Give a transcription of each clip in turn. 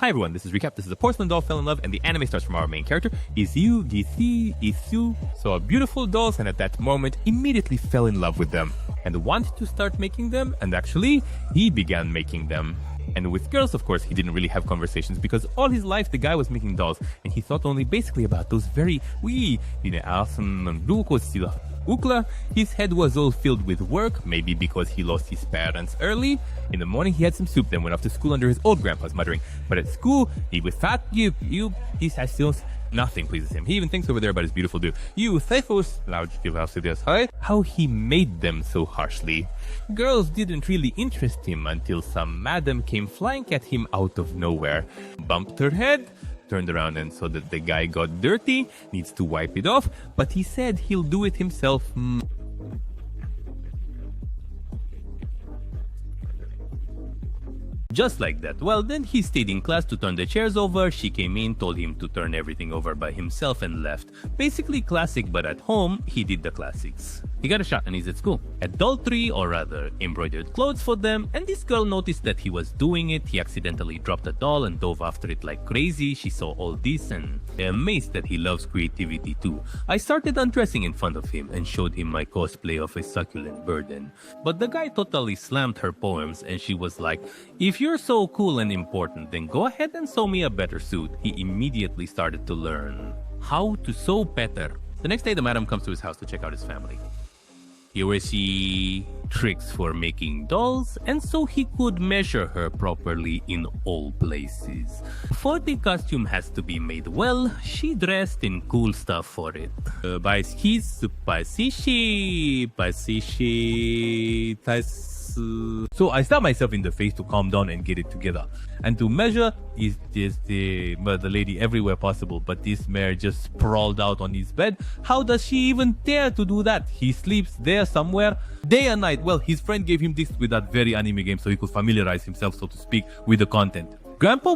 Hi everyone, this is Recap. This is a porcelain doll fell in love and the anime starts from our main character, Isu, saw beautiful dolls and at that moment immediately fell in love with them and wanted to start making them, and actually he began making them. And with girls, of course, he didn't really have conversations because all his life the guy was making dolls and he thought only basically about those very Ukla. His head was all filled with work, maybe because he lost his parents early. In the morning he had some soup, then went off to school under his old grandpa's muttering. But at school, he was fat, nothing pleases him. He even thinks over there about his beautiful do. How he made them so harshly. Girls didn't really interest him until some madam came flying at him out of nowhere. Bumped her head, turned around and saw that the guy got dirty, needs to wipe it off, but he said he'll do it himself. Just like that. Well, then he stayed in class to turn the chairs over. She came in, told him to turn everything over by himself and left. Basically classic, but at home, he did the classics. He got a shot and he's at school. Adultery, or rather, embroidered clothes for them, and this girl noticed that he was doing it. He accidentally dropped a doll and dove after it like crazy. She saw all this and amazed that he loves creativity too. I started undressing in front of him and showed him my cosplay of a succulent burden. But the guy totally slammed her poems and she was like, "If you're so cool and important, then go ahead and sew me a better suit." He immediately started to learn how to sew better. The next day, the madam comes to his house to check out his family. Here we see tricks for making dolls, and so he could measure her properly in all places. For the costume has to be made well, she dressed in cool stuff for it. So I stabbed myself in the face to calm down and get it together. And to measure is just the lady everywhere possible, but this mare just sprawled out on his bed. How does she even dare to do that? He sleeps there somewhere day and night. Well, his friend gave him this with that very anime game so he could familiarize himself, so to speak, with the content. Hampa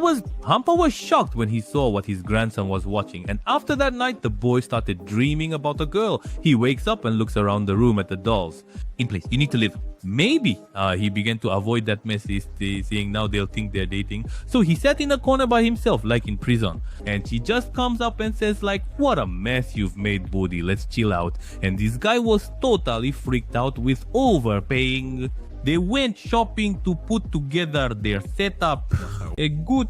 was shocked when he saw what his grandson was watching, and after that night the boy started dreaming about a girl. He wakes up and looks around the room at the dolls. In place, you need to live. Maybe he began to avoid that mess, saying now they'll think they're dating. So he sat in a corner by himself like in prison, and she just comes up and says like, "What a mess you've made, buddy, let's chill out." And this guy was totally freaked out with overpaying. They went shopping to put together their setup. A good,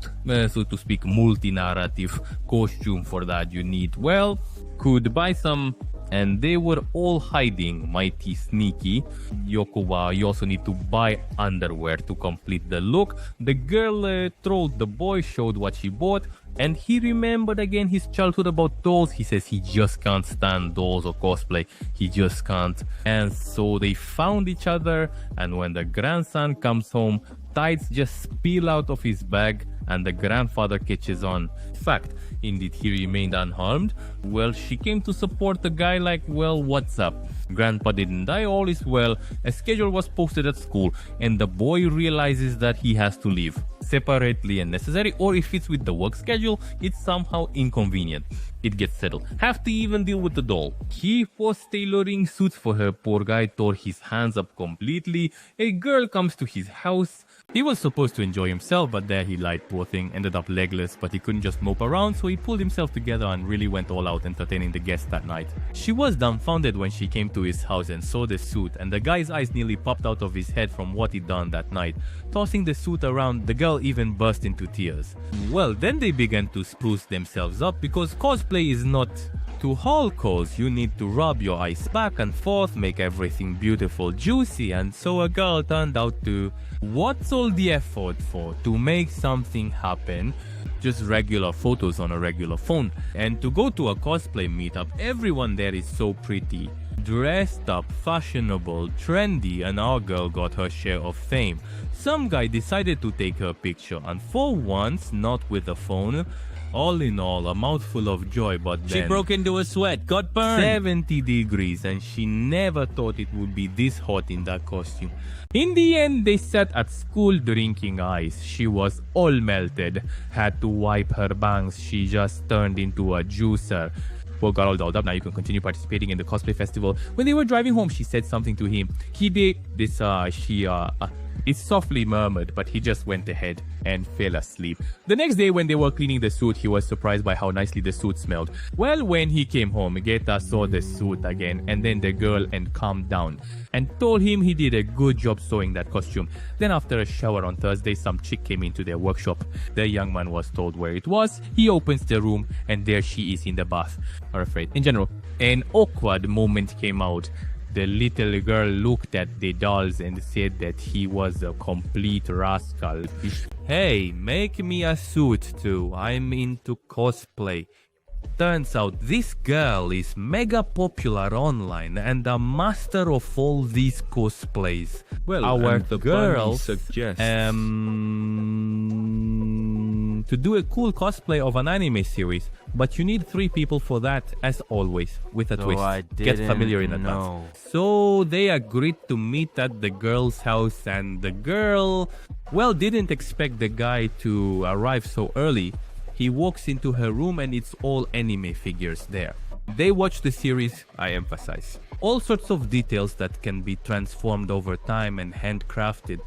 so to speak, multi-narrative costume for that you need. Well, could buy some, and they were all hiding, mighty sneaky. Yokowa, you also need to buy underwear to complete the look. The girl trolled the boy, showed what she bought, and he remembered again his childhood about dolls. He says he just can't stand dolls or cosplay. He just can't. And so they found each other, and when the grandson comes home, tights just spill out of his bag and the grandfather catches on. In fact, indeed, he remained unharmed. Well, she came to support the guy like, well, what's up? Grandpa didn't die, all is well. A schedule was posted at school and the boy realizes that he has to leave separately and necessary, or if it's with the work schedule, it's somehow inconvenient. It gets settled. Have to even deal with the doll. He was tailoring suits for her. Poor guy tore his hands up completely. A girl comes to his house. He was supposed to enjoy himself, but there he lied, poor thing, ended up legless, but he couldn't just mope around, so he pulled himself together and really went all out entertaining the guests that night. She was dumbfounded when she came to his house and saw the suit, and the guy's eyes nearly popped out of his head from what he'd done that night. Tossing the suit around, the girl even burst into tears. Well, then they began to spruce themselves up because cosplay is not to haul cause. You need to rub your eyes back and forth, make everything beautiful, juicy, and so a girl turned out to... What's all the effort for? To make something happen? Just regular photos on a regular phone. And to go to a cosplay meetup, everyone there is so pretty. Dressed up, fashionable, trendy, and our girl got her share of fame. Some guy decided to take her picture, and for once, not with a phone. All in all, a mouthful of joy, but then... She broke into a sweat, got burned. 70 degrees, and she never thought it would be this hot in that costume. In the end, they sat at school drinking ice. She was all melted. Had to wipe her bangs. She just turned into a juicer. Well, got all dolled up. Now you can continue participating in the cosplay festival. When they were driving home, she said something to him. It softly murmured, but he just went ahead and fell asleep. The next day when they were cleaning the suit, he was surprised by how nicely the suit smelled. Well, when he came home, Geta saw the suit again and then the girl and calmed down and told him he did a good job sewing that costume. Then after a shower on Thursday, some chick came into their workshop. The young man was told where it was. He opens the room and there she is in the bath. Or afraid. In general, an awkward moment came out. The little girl looked at the dolls and said that he was a complete rascal. Hey, make me a suit too. I'm into cosplay. Turns out this girl is mega popular online and a master of all these cosplays. Well, our and the girl bunny suggests to do a cool cosplay of an anime series, but you need 3 people for that, as always, with a twist. Get familiar in advance. So they agreed to meet at the girl's house, and the girl, well, didn't expect the guy to arrive so early. He walks into her room and it's all anime figures there. They watch the series, I emphasize. All sorts of details that can be transformed over time and handcrafted.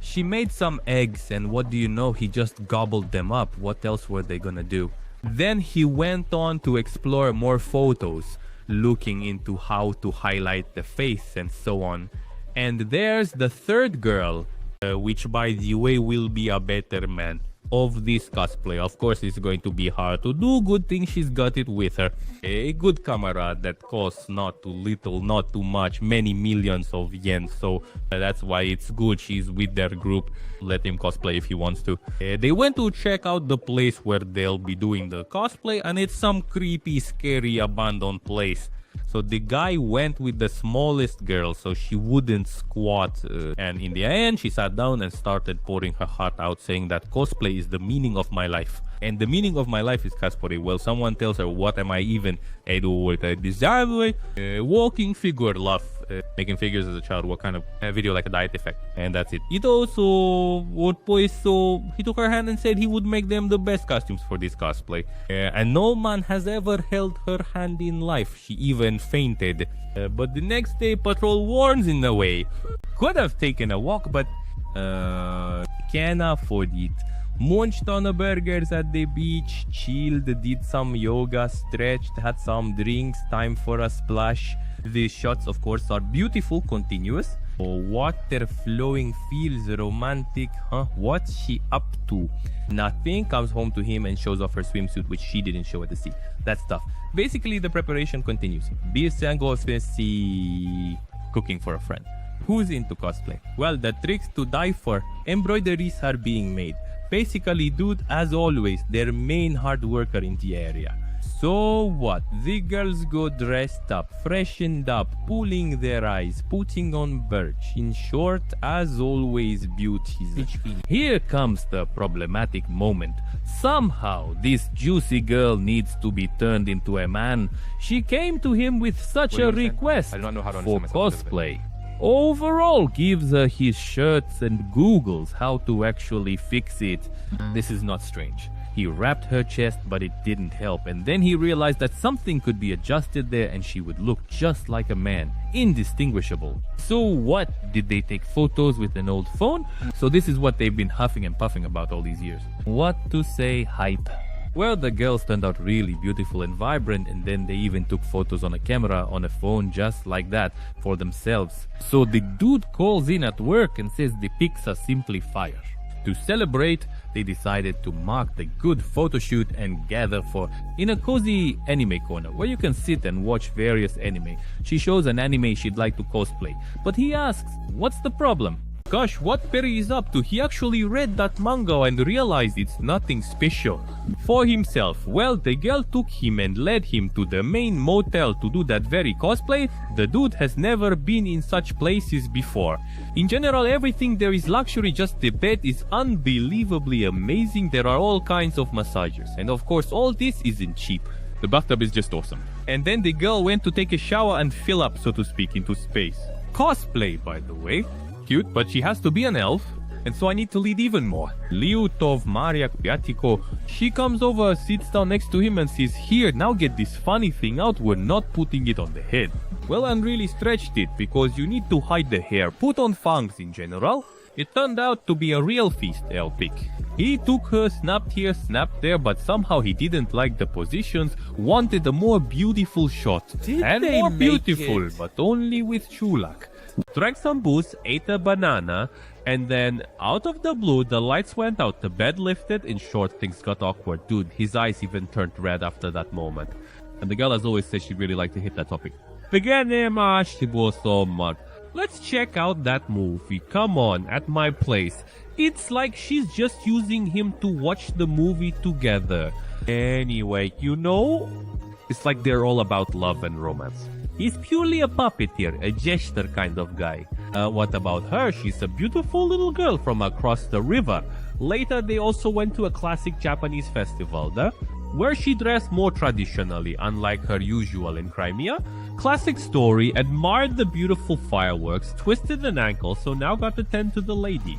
She made some eggs and what do you know, he just gobbled them up. What else were they gonna do? Then he went on to explore more photos, looking into how to highlight the face and so on. And there's the third girl, which by the way will be a better man of this cosplay. Of course, it's going to be hard to do. Good thing she's got it with her. A good camera that costs not too little, not too much, many millions of yen. So that's why it's good she's with their group. Let him cosplay if he wants to. They went to check out the place where they'll be doing the cosplay, and it's some creepy, scary, abandoned place. So the guy went with the smallest girl so she wouldn't squat, and in the end she sat down and started pouring her heart out, saying that cosplay is the meaning of my life. And the meaning of my life is cosplay. Well, someone tells her, what am I even? I do what I desire. Walking figure love. Making figures as a child, what kind of video like a diet effect, and that's it. It also so he took her hand and said he would make them the best costumes for this cosplay, and no man has ever held her hand in life. She even fainted, but the next day patrol warns in a way. Could have taken a walk, but can't afford it. Munched on the burgers at the beach, chilled, did some yoga, stretched, had some drinks, time for a splash. The shots, of course, are beautiful, continuous. Water flowing, feels romantic, huh? What's she up to? Nothing. Comes home to him and shows off her swimsuit, which she didn't show at the sea. That's tough. Basically, the preparation continues. Cooking for a friend. Who's into cosplay? Well, the tricks to die for. Embroideries are being made. Basically, dude, as always, their main hard worker in the area. So what? The girls go dressed up, freshened up, pulling their eyes, putting on birch. In short, as always, beauties. Here comes the problematic moment. Somehow, this juicy girl needs to be turned into a man. She came to him with such a request for cosplay. Overall, gives her his shirts and Googles how to actually fix it. This is not strange. He wrapped her chest, but it didn't help, and then he realized that something could be adjusted there and she would look just like a man, indistinguishable. So what? Did they take photos with an old phone? So this is what they've been huffing and puffing about all these years. What to say? Hype. Well, the girls turned out really beautiful and vibrant, and then they even took photos on a camera on a phone just like that for themselves. So the dude calls in at work and says the pics are simply fire. To celebrate, they decided to mark the good photo shoot and gather in a cozy anime corner where you can sit and watch various anime. She shows an anime she'd like to cosplay, but he asks, what's the problem? Gosh, what Perry is up to? He actually read that manga and realized it's nothing special. For himself, well, the girl took him and led him to the main motel to do that very cosplay. The dude has never been in such places before. In general, everything there is luxury, just the bed is unbelievably amazing. There are all kinds of massagers, and of course all this isn't cheap. The bathtub is just awesome. And then the girl went to take a shower and fill up, so to speak, into space. Cosplay, by the way. Cute, but she has to be an elf, and so I need to lead even more. Liutov Maria Kviatiko, she comes over, sits down next to him and says, here, now get this funny thing out, we're not putting it on the head. Well, and really stretched it, because you need to hide the hair, put on fangs in general, It turned out to be a real feast, Elpic. He took her, snapped here, snapped there, but somehow he didn't like the positions, wanted a more beautiful shot. And more beautiful, but only with Chulak. Drank some booze, ate a banana, and then out of the blue, the lights went out, the bed lifted, in short, things got awkward. Dude, his eyes even turned red after that moment. And the girl has always said she'd really like to hit that topic. Let's check out that movie. Come on, at my place. It's like she's just using him to watch the movie together. Anyway, you know, it's like they're all about love and romance. He's purely a puppeteer, a jester kind of guy. What about her? She's a beautiful little girl from across the river. Later, they also went to a classic Japanese festival, where she dressed more traditionally, unlike her usual in Crimea. Classic story, admired the beautiful fireworks, twisted an ankle, so now got to tend to the lady.